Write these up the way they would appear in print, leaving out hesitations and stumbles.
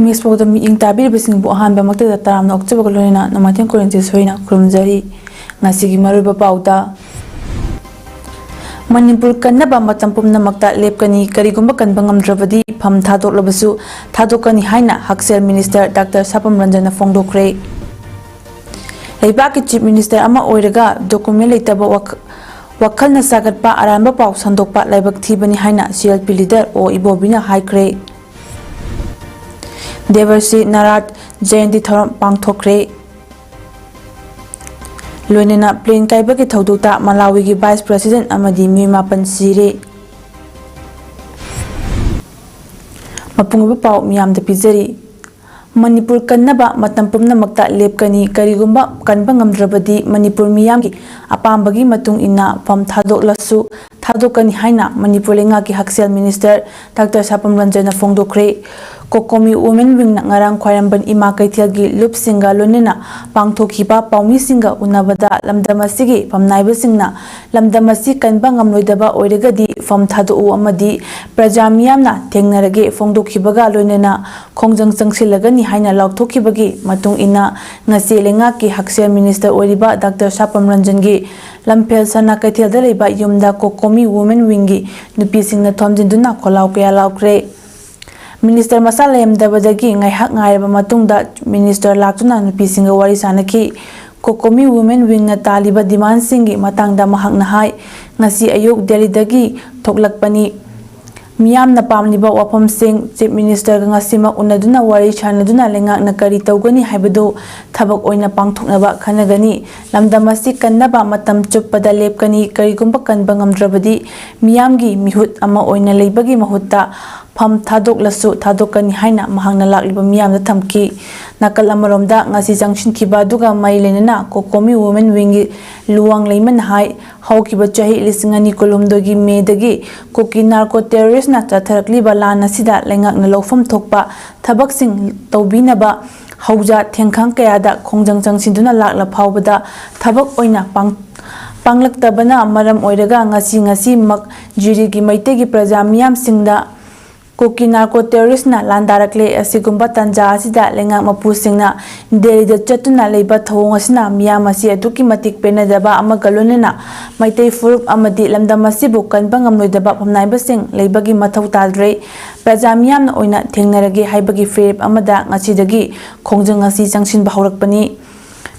Miss PAODAM ing tabi bisingbu ahanba makta taram na oktober kolona na matin kurente soina kurumjari ngasigi maruba pauda Manipur kannaba matam pumna makta lepkani karigumba kanba ngamdrabadi pham thadoklabasu thadokani haina Haksel Minister Dr. Sapam Ranjana fongdokre Leibaki Chief Minister ama oiraga document leitaba wakhalna sagatpa aranba pau sandokpa laibak thibani haina CLP leader o ibobina haikre Deversi Narat Jayanti Thoram Pangthokre Loinena Plain Kaibada ki Thauduta Malawi ki Vice President Amdi Mimapan Sire Mapunguba Pau Miyamda Pizari Manipur kannaba matam pumnamakta lepkani karigumba kanba ngamdrabadi Manipur miyamgi apambagi matung inna pham thadoklasu thadokani haina Manipur lenga ki Haksel Minister Dr. Sapam Ranjana fongdokre Kokomi Women Wing na ngarang khwairamban ima kaithialgi lupsinga lonena pangthokiba paumi-singa unabada lamdamasigi phamnaibasingna lamdamasi kanba ngamloidaba oiragadi pham thadou amadi praja miyamna thengnarage fongdokhibaga lonena khongjang changsilagani haina lauthokibagi matung ina ngasi lenga ki Haksel Minister oiriba Dr. Sapam Ranjangi lamphel sana kaithialda leiba yumda Kokomi Women Wing nupisingna thomjinduna kholau kaya laukre Minister Masala Yamdabadagi ngaihak ngairaba matungda Minister Laktuna nupisinga wari sanaki Kokomi Women Wing na taliba demand singi matangda mahakna hai ngasi ayuk Delhi-dagi thoklakpani miyam na pamliba wafam sing Chief Minister ngasima unaduna wari chanaduna lengak na kari tawgani haibado thabak oina pangthoknaba khanagani lamdamasi kannaba matam chuppada lepkani karigumba kanba ngamdrabadi miyamgi mihut ama oina leibagi mahutta pham thadoklasu thadokani haina mahangna lakliba miyamda thamki nakal amaromda ngasi jangsinkhiba duga mai lenana Kokomi Women Wing luwang leiman hai haukiba chahi lisingani kolomdogi medagi koki narco terrorist na chatharakliba lana sida lengakna lofam thokpa thabaksing tawbinaba hauja thengkhang kayada khongjang changsinduna lakla phawbada thabak oina panglaktabana maram oiraga ngasi mak jirigi maitegi praja miyam singda Koki narco terrorist na landarakle asigumba tanja asida lengak mapu singna Delhi-da chatuna leiba thawong asina miyam asi aduki matik penadaba ama galonena maitei furup amadi lamdamasibu kanba ngamloidaba phamnaiba sing leibagi mathau tadre praja miyamna oina thengnarage haibagi ferep amada ngasidagi khongjang asi changsinba haurakpani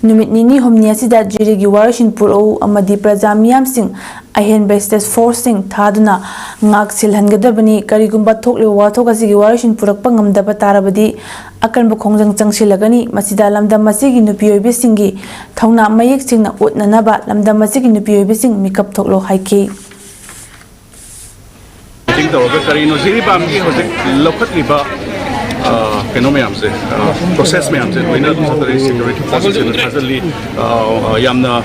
Numit nini homni asida jirigi warashin puro amadi praja miyam sing ahenba stage force sing thaduna ngak silhangadabani karigumba thokle wathok asigi warashin purakpa ngamdaba tarabadi akanba khongjang changsilagani masida lamdam masigi nupiyoibe singi thauna mayek singna utnanaba lamdam masigi nupiyoibe sing mikap thoklo haiki ting to ga karino jiri bamgi hojik lokhatliba keno me amse process me amse winner security forces hazali yamna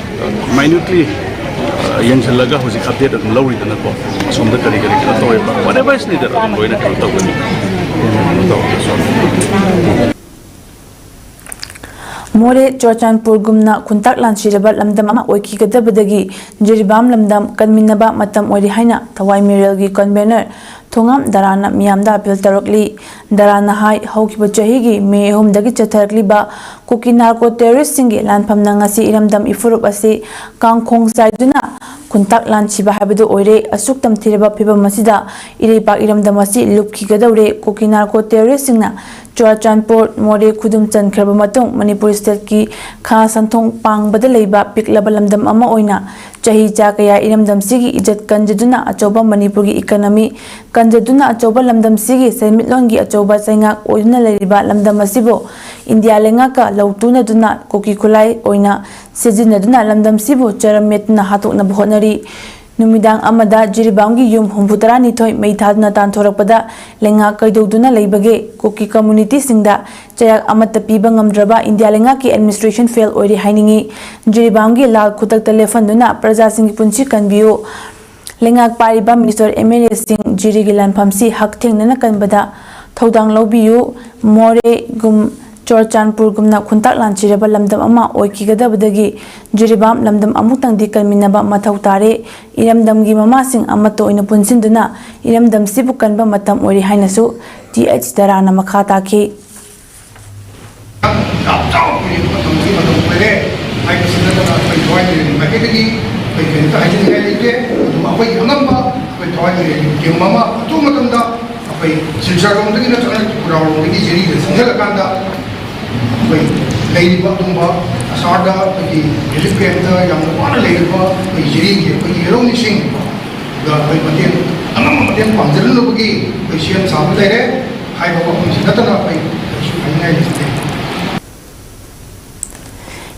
minutely yanglaga hoji update adum lawri dana ko somda kari to whatever is needed adum loina ko to gani More Chochanpur gumna kuntak lanshiraba lamdam ama oiki gadabadagi jiribam lamdam kanminaba matam ori haina thawai miralgi convener thongam darana miyamda appeal tarokli darana hai haukiba chahigi me homdagi chatharakli ba koki narco terrorist singi lanphamna ngasi iramdam ifurup asi kangkhong saiduna kuntak lanchiba habadu oire asuk tamthiraba phibam masida ireipak iramdam asi lupki gadawre koki narco terrorist singna Chochanpur More Khudum Chankraba matung Manipur State ki Kha Santhong Pangbada leiba piklaba lamdam ama oina chahi cha kaya iramdam sigi ijat kanjaduna achoba Manipur gi economy kanjaduna achoba lamdam sigi semitlon gi achoba chaingak oina leriba lamdam asibo India lenga ka lautuna duna koki khulai oina sejinaduna lamdam sibo charametna hatokna bhonari Numidang amada jiribamgi yum humputara nithoi meithadna tanthorakpada lenga kaidoduna leibage koki community singda chayak amata piba ngamdraba India lenga ki administration fail oiri hainingi jiribamgi lal khutak telefon duna praja sing punchi kanbiu lenga pariba minister MNA sing jirigi lanphamsi hak thengnana kanbada thodang lobiu more gum Chochanpur gumna kuntak lanchiraba lamdam ama oikigadabadagi jiribam lamdam amutang di kanminaba mathau tare iramdamgi mamasing amato oina punsinduna iramdam sibu kanba matam ori hainasu TH darana makha taki ꯌꯥꯝ ꯆꯥꯎꯅ ꯃꯇꯝꯒꯤ ꯃꯇꯝ ꯑꯣꯏꯔꯦ ꯍꯥꯏꯕꯁꯤ ꯅꯠꯇꯅ ꯑꯩꯈꯣꯏ ꯊꯋꯥꯏ ꯃꯥꯏꯀꯩꯗꯒꯤ ꯑꯩꯈꯣꯏ ꯀꯔꯤꯝꯇ ꯍꯥꯏꯖꯅꯤꯡꯉꯥꯏ ꯂꯩꯇꯦ ꯑꯗꯨꯒ ꯑꯩꯈꯣꯏꯒꯤ ꯑꯉꯝꯕ ꯑꯩꯈꯣꯏ ꯊꯋꯥꯏ ꯒꯦꯝ ꯑꯃ ꯑꯊꯨꯕ ꯃꯇꯝꯗ ꯑꯩꯈꯣꯏ ꯁꯤꯜꯆꯔꯂꯣꯝꯗꯒꯤ ꯅꯠꯇ꯭ꯔꯒꯅ ꯇ꯭ꯔꯤꯄꯨꯔꯥꯔꯣꯝꯗꯒꯤ ꯖꯤꯔꯤꯗ ꯆꯪꯁꯤꯜꯂꯀꯥꯟꯗ ꯑꯩꯈꯣꯏ ꯂꯩꯔꯤꯕ ꯑꯗꯨꯒꯨꯝꯕ ꯑꯁꯥꯔꯗ ꯑꯩꯈꯣꯏꯒꯤ ꯔꯤꯂꯤꯐ ꯀꯦꯝꯞꯇ ꯌꯥꯝꯅ ꯋꯥꯅ ꯂꯩꯔꯤꯕ ꯑꯩꯈꯣꯏ ꯖꯤꯔꯤꯒꯤ ꯑꯩꯈꯣꯏꯒꯤ ꯍꯦꯔꯣꯅꯤꯁꯤꯡꯒ ꯑꯩꯈꯣꯏ ꯃꯇꯦꯡ ꯑꯉꯝꯕ ꯃꯇꯦꯡ ꯄꯥꯡꯖꯅꯕꯒꯤ ꯑꯩꯈꯣꯏ ꯁꯦꯝ ꯁꯥꯕ ꯂꯩꯔꯦ ꯍꯥꯏꯕ ꯋꯥꯐꯝꯁꯤ ꯅꯠꯇꯅ ꯑꯩꯈꯣই ꯀꯩꯁꯨ ꯍꯥꯏꯅꯤꯡꯉꯥꯏ ꯂꯩꯇꯦ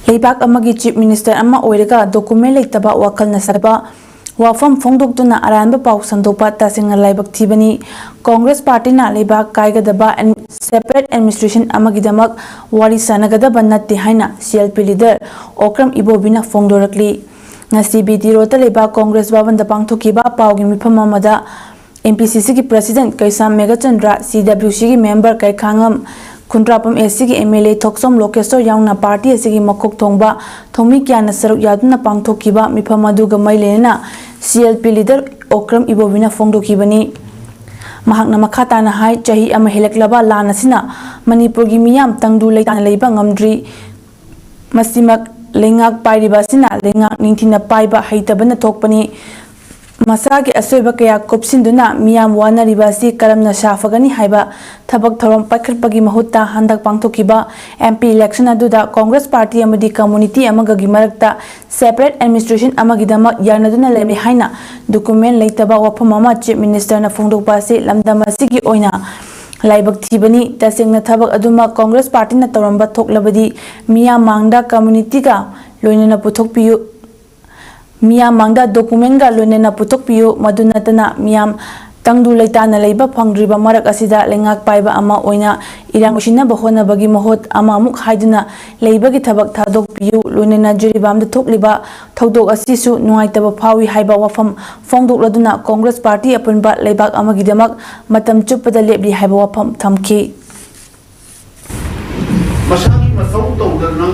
ꯂꯩꯕꯥꯛ ꯑꯃꯒꯤ ꯆꯤꯞ ꯃꯤꯅꯤꯁꯇꯔ ꯑꯃ ꯑꯣꯏꯔꯒ ꯗꯣꯀꯨꯃꯦꯟ ꯂꯩꯇꯕ ꯋꯥꯈꯜꯅ ꯁꯥꯒꯠꯄ ꯋꯥꯐꯝ ꯐꯣꯡꯗꯣꯛꯇꯨꯅ ꯑꯔꯥꯟꯕ ꯄꯥꯎ ꯁꯟꯗꯣꯛꯄ ꯇꯁꯦꯡꯅ ꯂꯥꯏꯕꯛ ꯊꯤꯕꯅꯤ ꯀꯣꯡꯒ꯭ꯔꯦꯁ ꯄꯥꯔꯇꯤꯅ ꯂꯩꯕꯥꯛ ꯀꯥꯏꯒꯗꯕ ꯁꯦꯄꯔꯦꯠ ꯑꯦꯗꯃꯤꯅꯤꯁꯇ꯭ꯔꯦꯁꯟ ꯑꯃꯒꯤꯗꯃꯛ ꯋꯥꯔꯤ ꯁꯥꯟꯅꯒꯗꯕ ꯅꯠꯇꯦ ꯍꯥꯏꯅ ꯁꯤꯑꯦꯜꯄꯤ ꯂꯤꯗꯔ ꯑꯣꯀ꯭ꯔꯝ ꯏꯕꯣꯕꯤꯅ ꯐꯣꯡꯗꯣꯔꯛꯂꯤ ꯉꯁꯤ ꯕꯤꯗꯤ ꯔꯣꯗꯇ ꯂꯩꯕꯥꯛ ꯀꯣꯡꯒ꯭ꯔꯦꯁ ꯚꯕꯟꯗ ꯄꯥꯡꯊꯣꯛꯈꯤꯕ ꯄꯥꯎꯒꯤ ꯃꯤꯐꯝ ꯑꯃꯗ MPCCꯒꯤ ꯄ꯭ꯔꯁꯤꯗꯦꯟꯠ ꯀꯩꯁꯥꯝ ꯃꯦꯘꯆꯟꯗ꯭ꯔ CWCꯒꯤ ꯃꯦꯝꯕꯔ ꯀꯩꯈꯥꯡꯉꯝ ꯈꯨꯟꯗ꯭ꯔꯥꯄꯝ SCꯒꯤ MLA ꯊꯣꯛꯁꯣꯝ ꯂꯣꯀꯦꯁꯣꯔ ꯌꯥꯎꯅ ꯄꯥꯔꯇꯤ ꯑꯁꯤꯒꯤ ꯃꯀꯣꯛ ꯊꯣꯡꯕ ꯊꯧꯃꯤ ꯀꯌꯥꯅ ꯁꯔꯨꯛ ꯌꯥꯗꯨꯅ ꯄꯥꯡꯊꯣꯛꯈꯤꯕ ꯃꯤꯐꯝ ꯑꯗꯨꯒ ꯃꯔꯤ ꯂꯩꯅꯅ CLP ꯂꯤꯗꯔ ꯑꯣꯀ꯭ꯔꯝ ꯏꯕꯣꯕꯤꯅ ꯐꯣꯡꯗꯣꯛꯈꯤꯕꯅꯤ ꯃꯍꯥꯛꯅ ꯃꯈꯥ ꯇꯥꯅ ꯍꯥꯏ ꯆꯍꯤ ꯑꯃ ꯍꯦꯜꯂꯛꯂꯕ ꯂꯥꯟ ꯑꯁꯤꯅ ꯃꯅꯤꯄꯨꯔꯒꯤ ꯃꯤꯌꯥꯝ ꯇꯪꯗꯨ ꯂꯩꯇꯥꯅ ꯂꯩꯕ ꯉꯝꯗ꯭ꯔꯤ ꯃꯁꯤꯃꯛ ꯂꯩꯉꯥꯛ ꯄꯥꯏꯔꯤꯕ ꯑꯁꯤꯅ ꯂꯩꯉꯥꯛ ꯅꯤꯡꯊꯤꯅ ꯄꯥꯏꯕ ꯍꯩꯇꯕꯅ ꯊꯣꯛꯄꯅꯤ ꯃꯁꯥꯒꯤ ꯑꯁꯣꯏꯕ ꯀꯌꯥ ꯀꯨꯞꯁꯤꯟꯗꯨꯅ ꯃꯤꯌꯥꯝ ꯋꯥꯅꯔꯤꯕ ꯑꯁꯤ ꯀꯔꯝꯅ ꯁꯥꯐꯒꯅꯤ ꯍꯥꯏꯕ ꯊꯕꯛ ꯊꯧꯔꯝ ꯄꯥꯏꯈꯠꯄꯒꯤ ꯃꯍꯨꯠꯇ ꯍꯟꯗꯛ ꯄꯥꯡꯊꯣꯛꯈꯤꯕ MP ꯏꯂꯦꯛꯁꯟ ꯑꯗꯨꯗ ꯀꯣꯡꯒ꯭ꯔꯦꯁ ꯄꯥꯔꯇꯤ ꯑꯃꯗꯤ ꯀꯝꯃꯨꯅꯤꯇꯤ ꯑꯃꯒꯒꯤ ꯃꯔꯛꯇ ꯁꯦꯄꯔꯦꯠ ꯑꯦꯗꯃꯤꯅꯤꯁꯇ꯭ꯔꯦꯁꯟ ꯑꯃꯒꯤꯗꯃꯛ ꯌꯥꯅꯗꯨꯅ ꯂꯩꯔꯦ ꯍꯥꯏꯅ ꯗꯣꯀꯨꯃꯦꯟ ꯂꯩꯇꯕ ꯋꯥꯐꯝ ꯑꯃ ꯆꯤꯞ ꯃꯤꯅꯤꯁꯇꯔꯅ ꯐꯣꯡꯗꯣꯛꯄ ꯑꯁꯤ ꯂꯝꯗꯝ ꯑꯁꯤꯒꯤ ꯑꯣꯏꯅ ꯂꯥꯏꯕꯛ ꯊꯤꯕꯅꯤ ꯇꯁꯦꯡꯅ ꯊꯕꯛ ꯑꯗꯨꯃꯛ ꯀꯣꯡꯒ꯭ꯔꯦꯁ ꯄꯥꯔꯇꯤꯅ ꯇꯧꯔꯝꯕ ꯊꯣꯛꯂꯕꯗꯤ ꯃꯤꯌꯥꯝ ꯃꯥꯡꯗ ꯀꯝꯃꯨꯅꯤꯇꯤꯒ ꯂꯣꯏꯅꯅ ꯄꯨꯊꯣꯛꯄꯤꯌꯨ मियाम मांगदा डॉक्यूमेंट गा लोनेना पुथोकपियु मदु नतना मियाम तंगदु लेताना लेबा फंग्रिबा मरक असिदा लेंगाक पाइबा अमा ओइना इरांग उसिना बहोनबगी महोत अमा मुख हाइदुना लेबगी थबक थादोकपियु लोनेना जुरिबाम द थोकलिबा थौदोक असिसु नुआइतबा फावी हाइबा वफम फोंदोकलदुना कांग्रेस पार्टी अपुनबा लेबाक अमगिदमक मतम चुपदा लेबली हाइबा वफम थमखि मसानी मसौ तौदना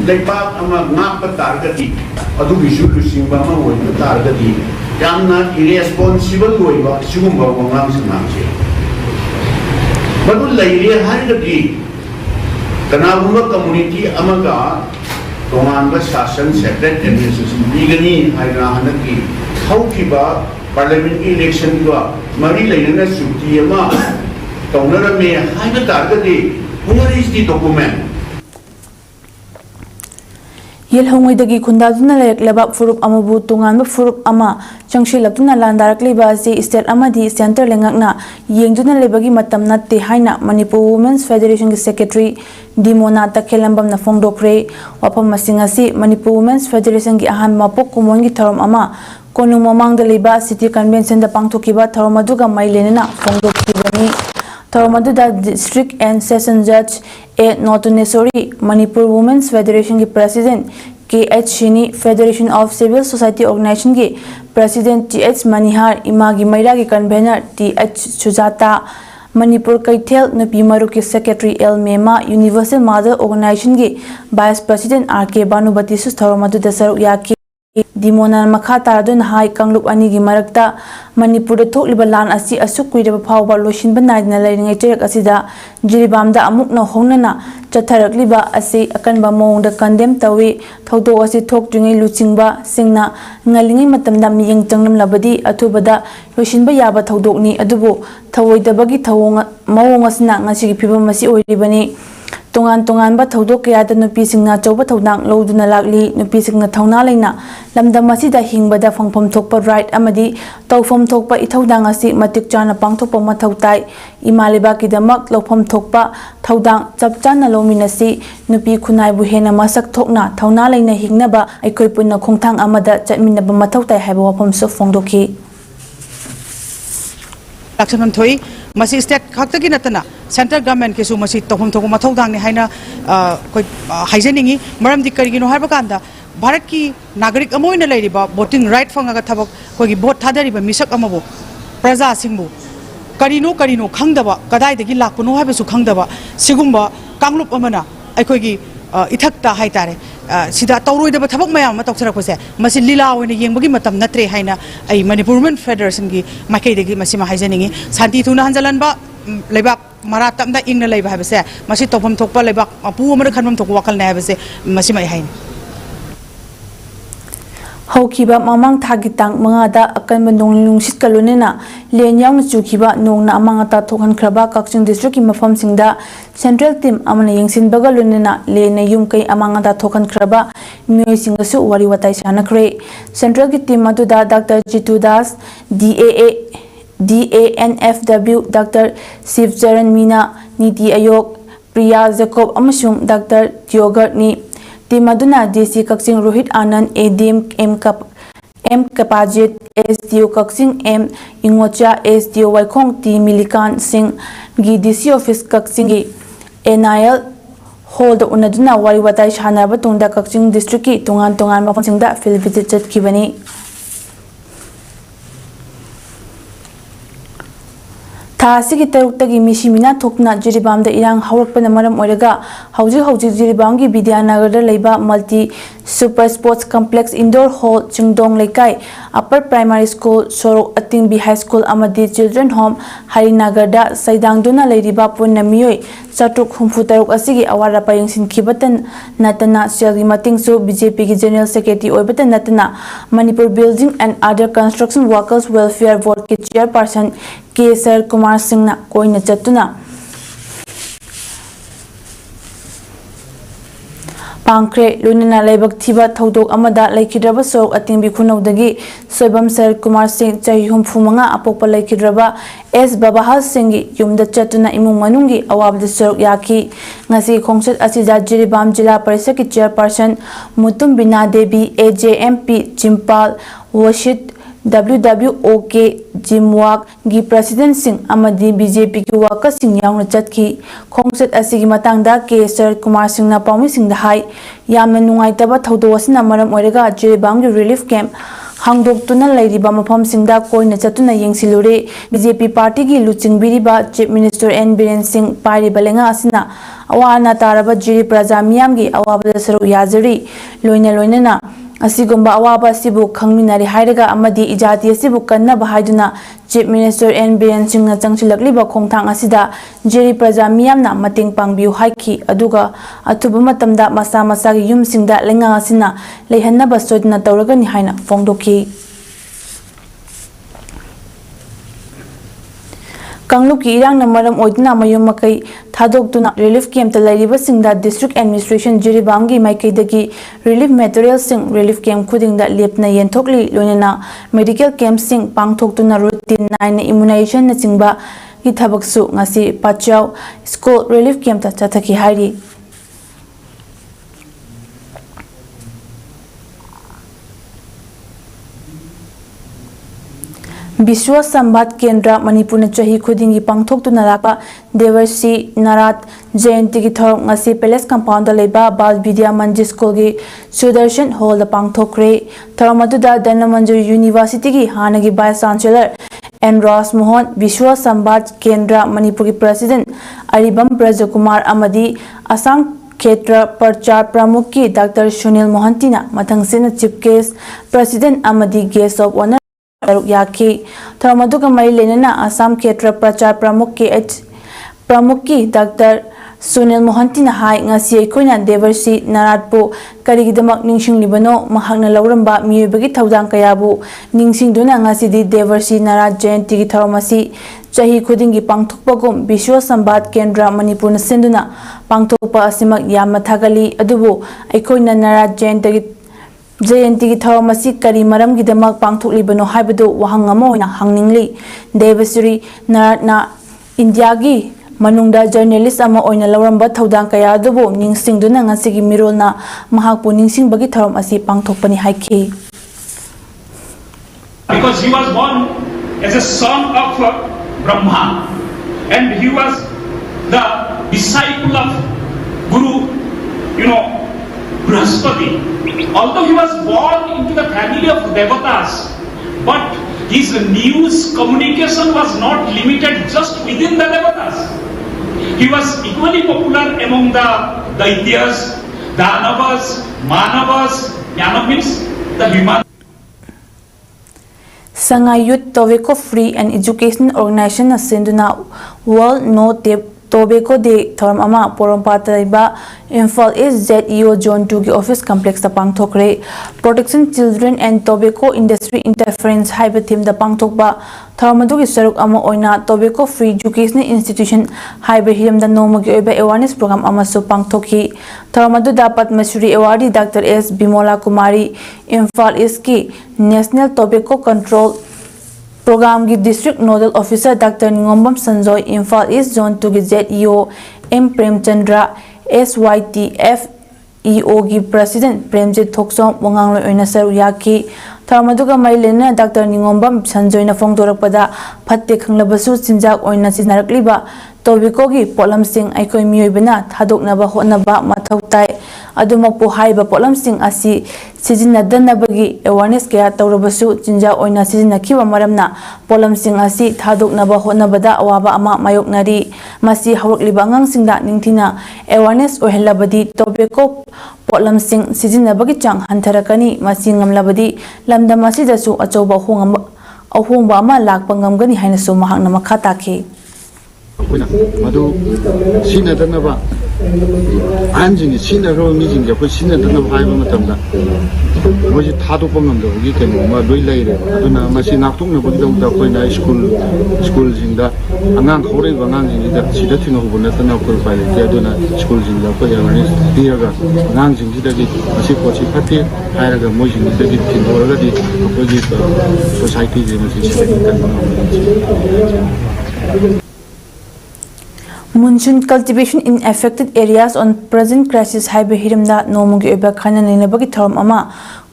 लेबाक अमा नाप तारगति अदुगिसु लुसिंबा अमा ओइना तारगति यामना इरेस्पोंसिबल ओइबा सिगुंबा वंगाम सनांगसे मदु लैरे हाइगदि कनागुंबा कम्युनिटी अमगा तोंगानबा शासन सेपरेट एडमिनिस्ट्रेशन बिगनी हाइना हनकी थौखिबा पार्लियामेंट इलेक्शन दुआ मरी लैना सुक्ति अमा तौनरमे हाइना तारगदि where is the document Yelhongwidagi khundaduna leklaba furup amabu tunganba furup ama changshilakuna landarakliba asi state amadi center lengakna yengduna lebagi matam natte haina Manipur Women's Federation ki secretary Dimona Takhelambam na fongdokre wapam masingasi Manipur Women's Federation ki ahan mapok kumongi tharom ama konung mamangda leba city convention da pangthokiba tharom aduga mailenena fongdokkibani Toromaduda District and Session Judge A. Notunesori, Manipur Women's Federation ki President K.H. Shini, Federation of Civil Society Organization ki President T.H. Manihar, Imagi Maira ki Convener T.H. Sujata, Manipur Kaithel Nupi Maru ki Secretary L. Mema, Universal Mother Organization ki Vice President R.K. Banubati su Toromaduda Saruk Yaki Dimona makha taradun hai Kanglup ani gi marakta Manipur da thokliba lan asi asuk kuiraba phawba loishinba naidna lairingai cherak asida jiribamda amukna hongnana chatharakliba asi akanba mawngda condemn tawi thodo asi thokdringai luchingba singna ngalingai matamda miyeng changnam labadi athubada loishinba yaba thodokni adubu thawoidabagi thawong mawong asna ngasi gi phibam asi oiribani Tongan ba thodok kaya da nupi singna chawba thodang loduna lakli nupi singna thawna leina lamdam asida hingbada phangpham thokpa right amadi tawpham thokpa ithodang asi matik chana pangthokpa mathau tai imaliba ki damak lawpham thokpa thodang chapchana lominasi nupi khunai bu hena masak thokna thawna leina hingnaba aikoi punna khongthang amada chatminaba mathau tai haiba wafam so phongdokhi Lakshman thoi masi state khakta ki natana central government ke su masi tohum thokum mathau dang ni haina koi haijeningi maram dikari gino harba kanda bharat ki nagarik amoina leiriba voting right fangaga thabak koi gi vote thadariba misak amabo praja singbu karino khangdaba kadai dagi lakpuno haiba su khangdaba sigumba kanglup amana aikoi gi ithakta haitare sida tauroidaba thabak mayam ma toksarakpase masi lila oina yengbagi matam natre haina ai Manipur Women Federation gi makai degi masi ma haijeningi santi thuna hanjalanba lebak mara tamda ingna leiba habse masi topam thokpa leiba apu amara khanmam thok wakal na habse masi mai hain Haukiba mamang thagi tang mangada akan bendong lungsit kalunena lenyang chukiba nongna amangata thokhan khraba Kakching district ki mafam singda central team amana yengsin bagalunena lena yum kai amangata thokhan khraba miyoi singasu wari watai sanakre central ki team aduda Dr. Jitu Das DANFW Dr. Sivcharan Meena Niti Ayok Priya Jacob amasung Dr. Tiogar ni Team aduna DC Kakching Rohit Anand ADM M Kapajit SDO Kakching M Ingocha SDO Waikong T Milikan Singh gi DC office Kakching gi NIL hold unaduna wari watai shanaba tungda Kakching district ki tungan mafam singda field visit chatkibani Thasigi tarukta misimina thokna jiribam da irang hawrakpana maram oiraga hauji jiribam gi Vidyanagar da leiba multi super sports complex indoor hall chingdong leikai upper primary school sorok atingbi high school amadi children home Harinagar da saidangduna leiriba punna miyoi chatruk humfu taruk asigi awara payengsin khibatan natana selgi matingsu BJP gi general secretary oibatan natana Manipur building and other construction workers welfare board ki chairperson Sire Kumar Singh na koina chatuna Pankre lunina laibak thiba thodok amada laikhidraba sorok atingbi khunawdagi soibam Sire Kumar Singh chahi humfumanga apokpa laikhidraba S Babahal Singh yumda chatuna imung manungi awabda sorok yaki ngasi khongsat asida Jiribam Jila Parishad ki chairperson Mutum Bina Devi AJMP Chimpal Washit WWOK Jimwak gi President Singh amadi BJP ki workers sing yauna chatki khongsat asigi matangda Sire Kumar Singh na paumi sing da hai yamna nungaitaba thodo asina maram oiraga Jiribam gi relief camp hangdoktuna leiriba mafam singda koina chatuna yengsilure BJP party gi luchingbiriba Chief Minister N Biren Singh pari balenga asina awana taraba Jiri Praja miyam gi awabda saru yazari loina na asigumba awaba sibu khangminari hairaga amadi ijati asibu kannaba haiduna Chief Minister N Biren Singh na changchilakliba khongthang asida Jiri Praja miyamna mating pangbiu haiki aduga athuba matamda masa gi yumsingda lenga asina leihannaba sodna tawragani haina fongdoki Kangluki irang na maram oidna mayum makai thadokduna relief camp ta lairiba singda district administration Jiribam gi maikaidagi relief material sing relief camp khudingda lepna yenthokli loinana medical camp sing pangthoktuna routine 9 immunization na chingba gi thabaksu ngasi Pachau school relief camp ta chathaki hairi Biswa Sambat Kendra Manipur na chahi khudingi pangthok tu nalaka Devarsi Narat Jayanti ki thorong ngasi Palace Compound da leiba Bal Vidya Manjis School gi Sudarshan Hall da pangthokre Thoramaduda Danamanjur University ki hanagi Vice Chancellor N. Ross Mohan Biswa Sambat Kendra Manipur ki President Aribam Brajakumar Amadi Assam Ketra Parchar Pramukh ki Dr. Sunil Mohantina Mathangsena Chief Guest President Amadi Guest of Honor Taruk Yaki Thoramaduga Mari Lenana Assam Ketra Prachar Pramukh ki Dr. Sunil Mohantina hai ngasi aikoina Devarsi Naratpu karigidamak ningsinglibano mahakna lauramba miyobagi thaudang kayabu ningsingduna ngasidi Devarsi Narat Jayanti ki tharamasi chahi khudingi pangthokpagum Biswa Sambat Kendra Manipur na senduna pangthokpa asimak yamma thagali adubu aikoina Narat Jayanti ki tharamasi kari maram gidamak pangthoklibano haibadu wahang ama oina hangningli Devasri Narat na India gi manungda journalist ama oina lauramba thaudang kaya adubu ningsingduna ngasigi mirolna mahakpu ningsingbagi tharam asi pangthokpani haiki because he was born as a son of Brahma and he was the disciple of Guru Brihaspati. Although he was born into the family of Devatas, but his news communication was not limited just within the Devatas. He was equally popular among the Daityas, Danavas, Manavas. Jnana means the human. Sanga Youth Tobacco Free and Education Organization na senduna World No Tape Tobacco Day Thoram Ama Porompataiba Infal East ZEO Zone 2 Office Complex the Pangthokre Protecting Children and Tobacco Industry Interference Haiba Team the Pangthokba Thoramadu Saruk Ama Oina Tobacco Free Education Institution Haiba Him the Nomogi Awareness Program Amaso Pangthoki Thoramadu Dapat Masuri Awardee Dr. S. Bimola Kumari Infal East Ki National Tobacco Control Program की District Nodal Officer Dr. Ningombam Sanjoy Infal East Zone 2 की ZEO M Premchandra SYTF EO की President Premjit Thoksom Wanganglo Oina Saru Yaki Tharmaduga Mailena Dr. Ningombam Sanjoy na Fongdorakpada Phatte Khanglabasu Sinjak Oina Sinarakliba Tobacco की pollen Singh अखोई मियोइबना थादोकनबा होनबा मथौ ताई अदुमकपु हाइबा pollen Singh असि सिजिनदनबगी awareness कया तौरबसु चिंजा ओइना सिजिनखिबा मरमना pollen Singh असि थादोकनबा होनबदा अवाबा अमा मायोकनरी मसि हवरकलिबा अंगांसिंगदा निंथिना awareness ओहलबदी tobacco pollen Singh सिजिनबगी Chang हंथरकनी मसि ngamlabadi lamdam asidasu achouba ahongba ama lakpa ngamgani hainasu mahakna makha takhi Madu Sina Danaba Anjing Sina Meeting of Sina Danaba Matamda was it Hadopam, you can later. Aduna Machine Atung of the schools in the Anang Hori Vanang in the Sidatin of Bonatana Kurfile, Aduna schools in the Koyanis, Diaga, Nangs in Hidagi, Masikochi Pati, Hiraga Mojin, the Git already opposite societies in Monsoon cultivation in affected areas on present crisis haiba hirimda nomugi eba khana ninabagi thorum ama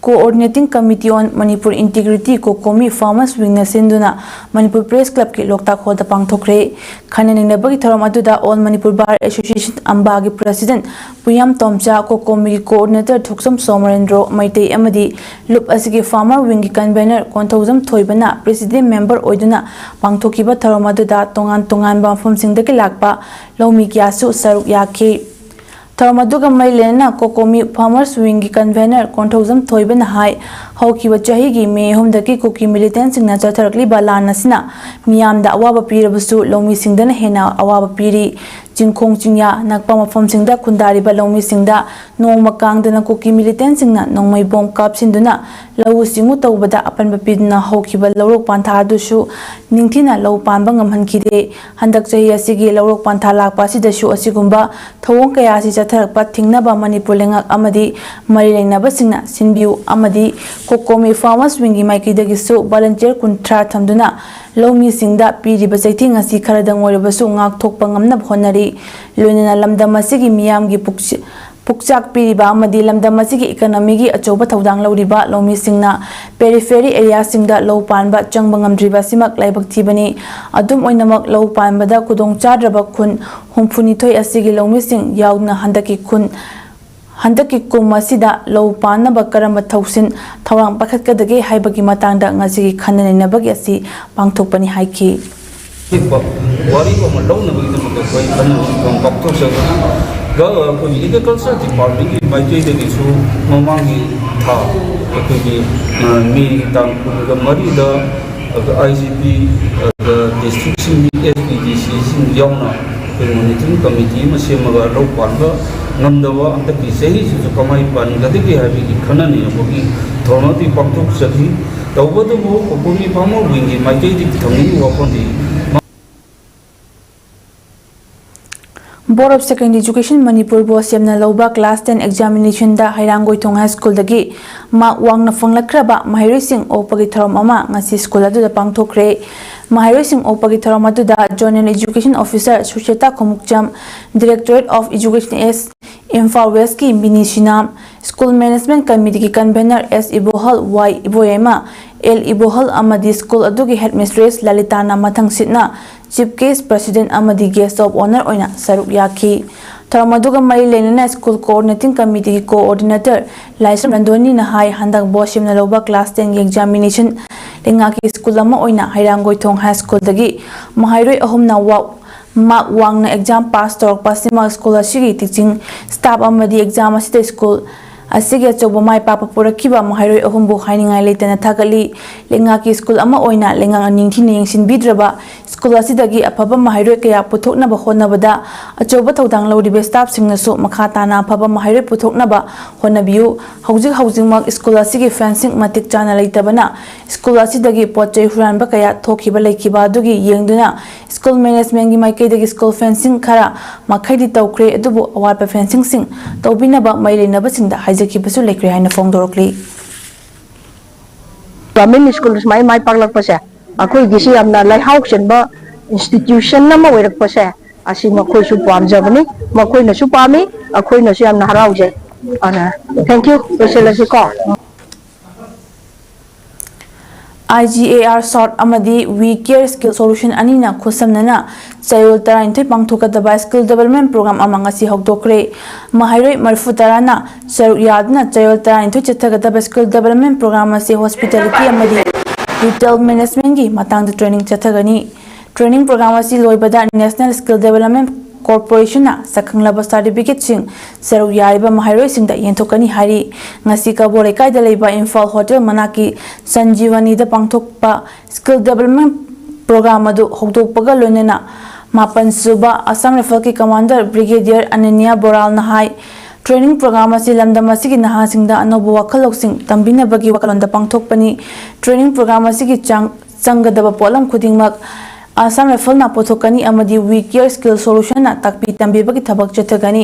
Coordinating Committee on Manipur Integrity Kokomi Farmers Wing na sinduna Manipur Press Club ki Loktak Hall da pangthokre khana ninabagi thorum aduda All Manipur Bar Association Amba gi President Puyam Tomcha Kokomi gi Coordinator Thuksom Somarendro Maitei amadi Lup asigi Farmer Wing gi Convener Konthozam Thoibana President Member oiduna pangthokiba thorum aduda tongan bamfam singda ki lakpa Lomi Kyasu Saruk Yaki Tharmaduga Mailena Kokomi Farmers Wing Convener Konthozam Thoiban Hai Hokiba Chahigi May Humdaki Koki militants in Nacharakli Balanasina Miam da Awaba Pirabusu Lomi Singdan Hena Awaba Piri Jinkong Chinya Nakpama from Singda Kundari Balomi Singda No Makang the Nakoki militants in No My Bomb Cups in Duna Lawu Singuta Bada Apan Bapidna Hokiba Loro Panta Dushu Nintina Low Panbangam Hankide Handak Sigi Loro Pantala Pasi the Shu Asigumba Tawong Kayasi Chatarpa Tingnaba Manipulanga Amadi Marilena Basina Sinbiu Amadi Kokomi Farmers Wingi Maiki Dagisu Volunteer Kuntra Tamduna Lomi Singda Piri Basaiting Asi Karadang Waribasu Ngak Tokpangamnab Honari Lunina Lamdamasigi Miamgi Pukchak Piriba Amadi Lamdamasigi Economy Achoba Tawdang Lauriba Lomi Singna Periphery area Singda Low Panba Changbangam Driba Simak Laibak Tibani Adum Oinamak Low Panbada Kudong Chadraba Kun Humfunitoy Asigi Lomi Sing Yauna Handaki Kun Handaki Kumasida Low Pana Bakarama Tausin Tawang Bakakadagi Haibaki Matanda Ngasi Kanan Nabagasi Pangtopani Haiki. Agriculture Department by taking issue Mamangi Ta, me Mari the ICP, the district SPDC, Yona, the monitoring committee, Masimaga, Lopanga, Namdava, and the Kisei, Kamai Pan, Gatiki, having Kanani, Tornati Pantuk Sati, the over the move, Okuni Pamo, Wingi, my dating committee, upon the Board of Secondary Education Manipur Boss Yamna Loba Class 10 Examination da Hairangoi Thong High School dagi Mark Wang na Fanglakraba Mahiri Singh Opagi Thorom Ama ngasi school adu da pangthokre Mahiri Singh Opagi Thorom adu da Joint Education Officer Susheta Khomukcham Directorate of Education S Imphal West ki Bini Shinam School Management Committee ki Convener S Ibohal Y Iboyema L Ibohal Amadi School adu ki Headmistress Lalitana Mathang Sitna Chief Case President Amadi Guest of Honor Oina Saruk Yaki Tharmaduga Marilena School Coordinating Committee Coordinator Laisam Randoni Nahai Handak Boshim Naloba Class 10 Examination Lingaki School Ama Oina Hairangoi Thong High School dagi Mahairoi Ahum na Mark Wang na exam pass Torok Pasima School Ashigi teaching staff Amadi exam asita school asige achoba mai papa purakhiba mahairoi ahumbu hainingai leitana thagali lenga ki school ama oina lenga ningthi ningsin bidraba school asidagi afaba mahairoi kaya puthoknaba honabada achoba thodang loribe staff singnasu makha tana afaba mahairoi puthoknaba honabiu housing school asigi fencing matik chana leitabana school asidagi pochai huranba kaya thokhiba leikiba adugi yengduna school management gi maikaidagi school fencing khara makhaidi tawkre adubu awalpa fencing sing tawbinaba mailenaba singda haijaki lekre haina fongdorokli government school mai mai paklak pase akoi gisi amna lai hau chenba institution na ma werak pase asi makoi su pamjabani makoi na su pami akoi na su amna harauje ana thank you special ko IGAR short amadi we care skill solution anina khosamnana chayol tarain thoi pangthokadaba skill development program amanga si hokdokre mahairoi marfu tarana charu yadna chayol tarain thoi chathagadaba skill development program ase hospitality amadi retail management gi matang training chathagani training program ase loibada national skill development corporation na sakhanglaba certificate sing charu yariba mahairoi singda yenthokani hari ngasi ka bole kaida leiba Imphal hotel manaki sanjeevani da pangthokpa skill development program adu hokdokpaga loinena mapan suba Assam Rifle ki commander brigadier Ananya Boral na hai training program asi lamdam asigi naha singda anobu wakhalok sing tambina bagi wakalonda pangthokpani training program asigi changadaba polam khudingmak Assam Rifle na pothokani amadi we care skill solution na takpi tambibagi thabak chathagani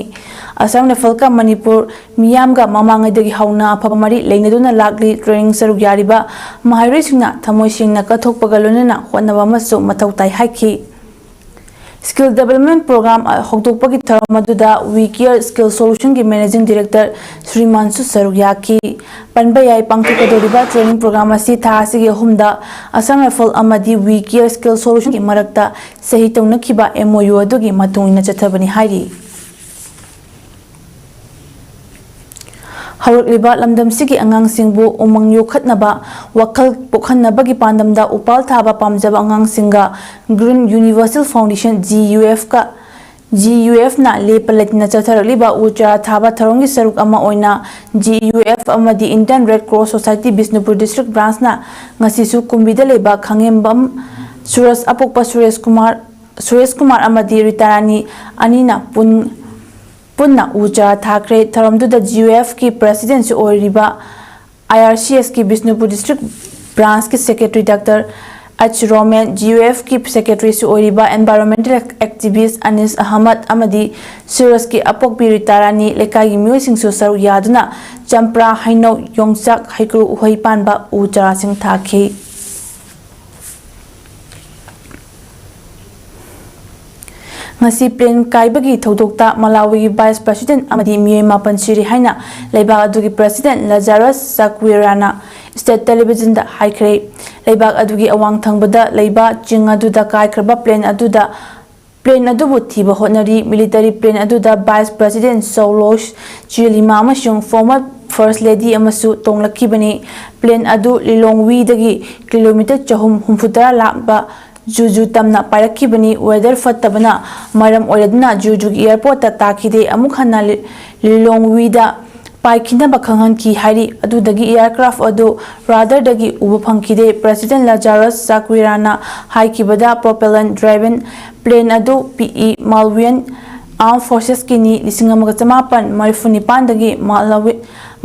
Assam Rifle ka Manipur miyamga mamangaidagi hauna aphamari leinaduna lagli training saruk yariba mahairoi singna thamoi singna kathokpaga lonena honaba masu mathau tai haiki skill development program hokdokpagi tharamadуда we care skill solution gi managing director Sriman su saruk yaki panbayai pangthokadoriba training program asi tha asigi humda Assam Rifle amadi we care skill solution gi marakta sahi taunakhiba MOU adugi matungina chathabani hairi Haurliba lamdam sigi angang singbu umang yokhatnaba wakhal pokhanabagi pandamda upal thaba pamjaba angang singa Green Universal Foundation GUF na lepalatina chatharliba ucha thaba tharongi saruk ama oina GUF amadi Indian Red Cross Society Bisnupur District branch na ngasisu kumbida leba khangembam Suresh apokpa Suresh Kumar amadi ritarani anina punna ucha thakre tharamduda GUF ki president oiriba IRCS ki Bisnupur District branch ki secretary Dr. H. Roman GUF ki secretary oiriba environmental activist Anis Ahmad amadi Suresh ki apokbi ritarani lekai gi myo sing su saru yaduna champra haino yongsak haikru uhoi panba ucha sing thakhi ngasi plane kaibagi thodokta Malawi vice president amadi miyema pansiri haina leibag adugi president Lazarus Sakwirana state television da haikre leibag adugi awang thangbada leiba ching aduda kaikhraba plane adubu thiba honari military plane aduda vice president Saulosh Chilima amashung former first lady amasu tonglakibani plane adu Lilongwi dagi kilometer 460 lakba Juju tamna parakibani weather fattabana maram oiradna Juju airport ta takide amuk hana Lilongwi da paikina bakhangan ki hari adudagi aircraft adu radar dagi ubu phangkide president Lazarus Sakwirana haikibada propellant driven plane adu PE Malawian Armed Forces kini 1995 dagi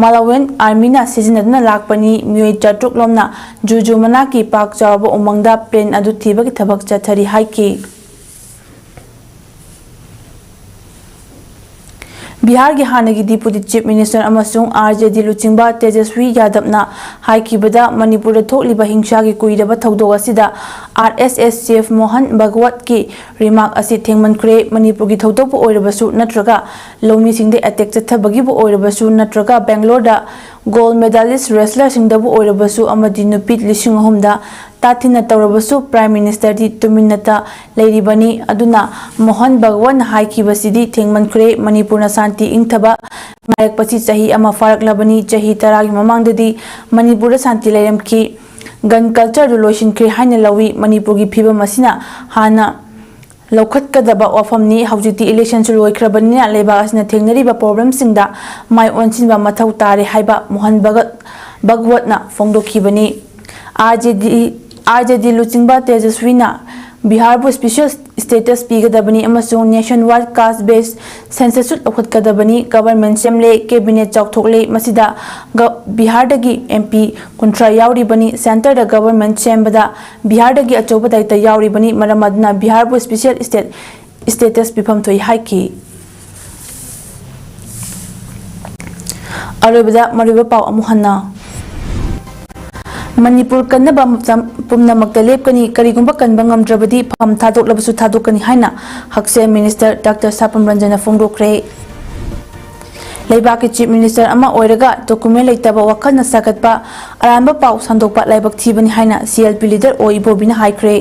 Malawian Army na sizinaduna lakpani miyoi chatruk lomna Juju manaki pak chawba umangda plane adu thibagi thabak chathari haiki Bihar ki hanagi deputy chief minister amasung RJD Luchingba Tejaswi Yadav na haikibada Manipur da thokliba hingsa gi kuiraba thodog asida RSS chief Mohan Bhagwat ki remark asi thengmankre Manipur gi thodok bu oirabasu natraga lomi singde attack chathabagi bu oirabasu natraga Bangalore da gold medalist wrestler singdabu oirabasu amadi nupit 3,000 da tathina tawrabasu prime minister di tuminata leiribani aduna Mohan Bhagwan haikibasidi thengmankre Manipur na santi ingthaba mayak pachi chahi ama farak labani chahi taragi mamangdadi Manipur santi leiramki gun culture lotion kre haina lawi Manipur gi phiba masina hana लौखत्कदबा वाफमनी हौजिकति election सु लोइख्रबनिना लेबा असना थेंगनरिबा problem सिंगदा my ओनसिनबा मथौ तारे हाइबा मोहन भगवतना फोंदोखिबनी आरजेडी लुचिंगबा तेजस्वीना बिहार बु स्पेशल स्टेटस पीगदबनी अमसुंग nation wide caste base census लौखत्कदबनी गवर्नमेंट सेमले कैबिनेट चौथोकले मसिदा बिहार दगी एमपी कुंट्रा यावरिबनी सेंटर द गवर्नमेंट सेमबदा बिहार दगी अचौब दायित्व यावरिबनी मरम अदुना बिहार बु स्पेशल स्टेटस पिफम थोई हाइकी अरोबदा मरिबा पाव अमुहन्ना Manipur कन्नबा पुमनमक लेपकनी करिगुंबा कनबा ngamdrabadi फम थादोकलबसु थादोकनी हाइना हक्से minister doctor Sapam Ranjan फोंदोक्रे लेबाकी chief minister अमा ओइरगा डॉक्यूमेंट लेतबा वखलना सागतबा अरानबा पाव संदोकपा लाइबक थीबनी हाइना CLP leader ओइबोबिना हाइक्रे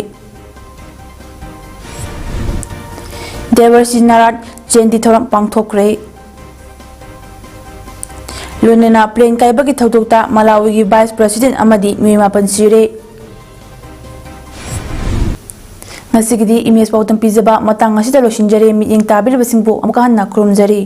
देवर्सी नाराट जेंदी theorem पांगथोक्रे लोनना plane काइबगी थौदोकता Malawi की वाइस प्रेसिडेंट अमदी मिमापन सिरे नसिगिदी इमेज पाउतम पिजबा मतंग असिदा लोसिंजरे मियंग ताबिरबसिंगबो अमका हन्ना खुरुमजरी।